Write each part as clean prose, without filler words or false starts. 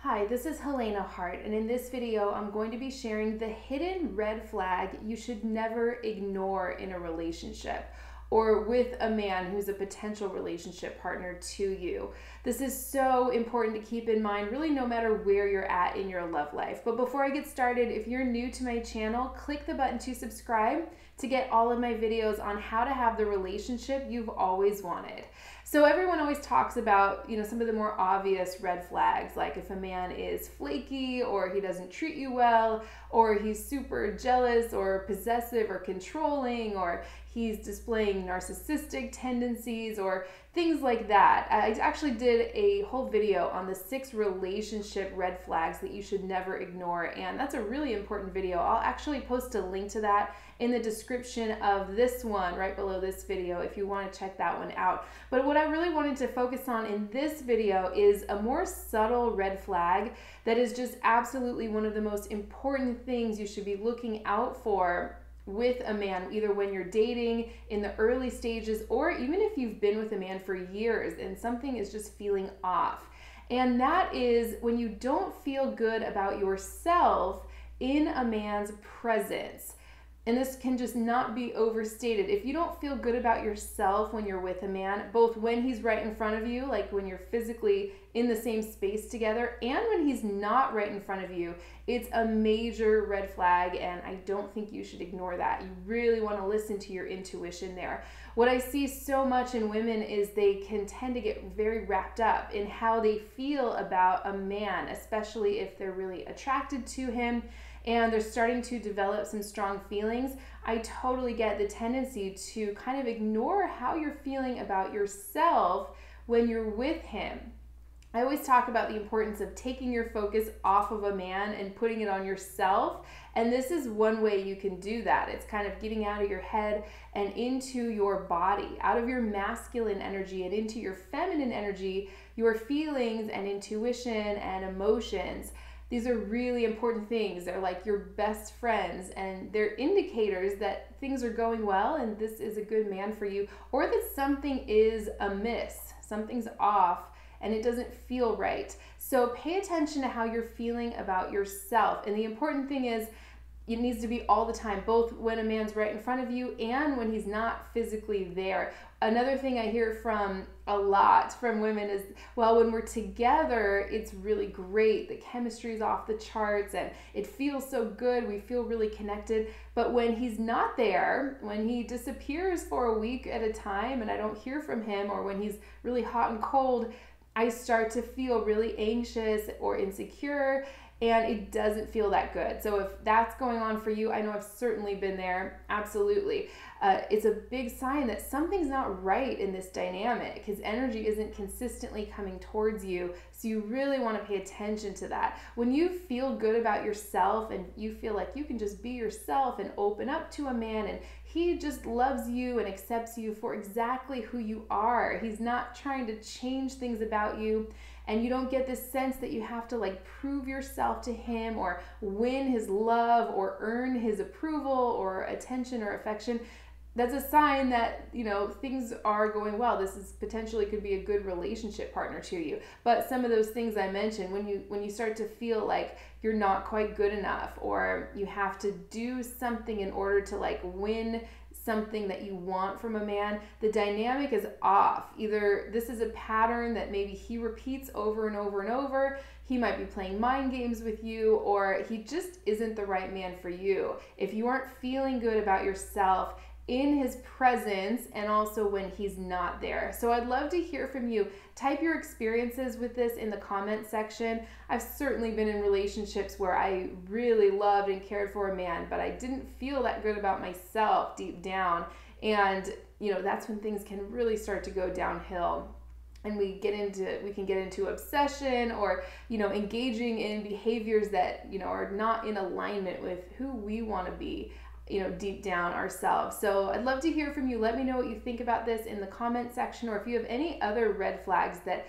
Hi, this is Helena Hart, and in this video, I'm going to be sharing the hidden red flag you should never ignore in a relationship or with a man who's a potential relationship partner to you. This is so important to keep in mind, really no matter where you're at in your love life. But before I get started, if you're new to my channel, click the button to subscribe to get all of my videos on how to have the relationship you've always wanted. So everyone always talks about, some of the more obvious red flags, like if a man is flaky or he doesn't treat you well, or he's super jealous or possessive or controlling, or he's displaying narcissistic tendencies or things like that. I actually did a whole video on the 6 relationship red flags that you should never ignore, and that's a really important video. I'll actually post a link to that in the description of this one right below this video if you want to check that one out. But what I really wanted to focus on in this video is a more subtle red flag that is just absolutely one of the most important things you should be looking out for with a man, either when you're dating in the early stages or even if you've been with a man for years and something is just feeling off. And that is when you don't feel good about yourself in a man's presence. And this can just not be overstated. If you don't feel good about yourself when you're with a man, both when he's right in front of you, like when you're physically in the same space together, and when he's not right in front of you, it's a major red flag, and I don't think you should ignore that. You really want to listen to your intuition there. What I see so much in women is they can tend to get very wrapped up in how they feel about a man, especially if they're really attracted to him and they're starting to develop some strong feelings. I totally get the tendency to kind of ignore how you're feeling about yourself when you're with him. I always talk about the importance of taking your focus off of a man and putting it on yourself. And this is one way you can do that. It's kind of getting out of your head and into your body, out of your masculine energy and into your feminine energy, your feelings and intuition and emotions. These are really important things. They're like your best friends, and they're indicators that things are going well and this is a good man for you, or that something is amiss, something's off, and it doesn't feel right. So pay attention to how you're feeling about yourself. And the important thing is, it needs to be all the time, both when a man's right in front of you and when he's not physically there. Another thing I hear from a lot from women is, well, when we're together, it's really great. The chemistry is off the charts and it feels so good. We feel really connected. But when he's not there, when he disappears for a week at a time and I don't hear from him, or when he's really hot and cold, I start to feel really anxious or insecure, and it doesn't feel that good. So if that's going on for you, I know I've certainly been there, absolutely. It's a big sign that something's not right in this dynamic. His energy isn't consistently coming towards you, so you really want to pay attention to that. When you feel good about yourself and you feel like you can just be yourself and open up to a man and he just loves you and accepts you for exactly who you are. He's not trying to change things about you, and you don't get this sense that you have to like prove yourself to him or win his love or earn his approval or attention or affection. That's a sign that, things are going well. This is potentially could be a good relationship partner to you. But some of those things I mentioned, when you start to feel like you're not quite good enough, or you have to do something in order to like win something that you want from a man, the dynamic is off. Either this is a pattern that maybe he repeats over and over and over, he might be playing mind games with you, or he just isn't the right man for you. If you aren't feeling good about yourself in his presence and also when he's not there. So I'd love to hear from you. Type your experiences with this in the comment section. I've certainly been in relationships where I really loved and cared for a man, but I didn't feel that good about myself deep down. And, that's when things can really start to go downhill. And we can get into obsession or, engaging in behaviors that, are not in alignment with who we want to be, deep down ourselves. So I'd love to hear from you. Let me know what you think about this in the comment section, or if you have any other red flags that,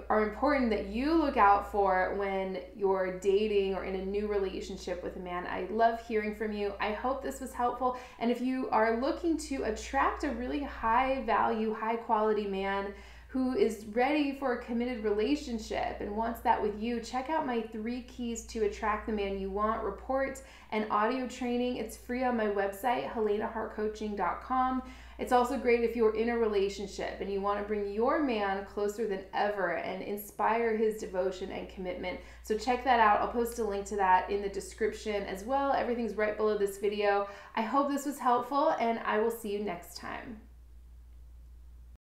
are important that you look out for when you're dating or in a new relationship with a man. I love hearing from you. I hope this was helpful. And if you are looking to attract a really high value, high quality man who is ready for a committed relationship and wants that with you, check out my 3 keys to attract the man you want report and audio training. It's free on my website, helenahartcoaching.com. It's also great if you're in a relationship and you want to bring your man closer than ever and inspire his devotion and commitment. So check that out. I'll post a link to that in the description as well. Everything's right below this video. I hope this was helpful, and I will see you next time.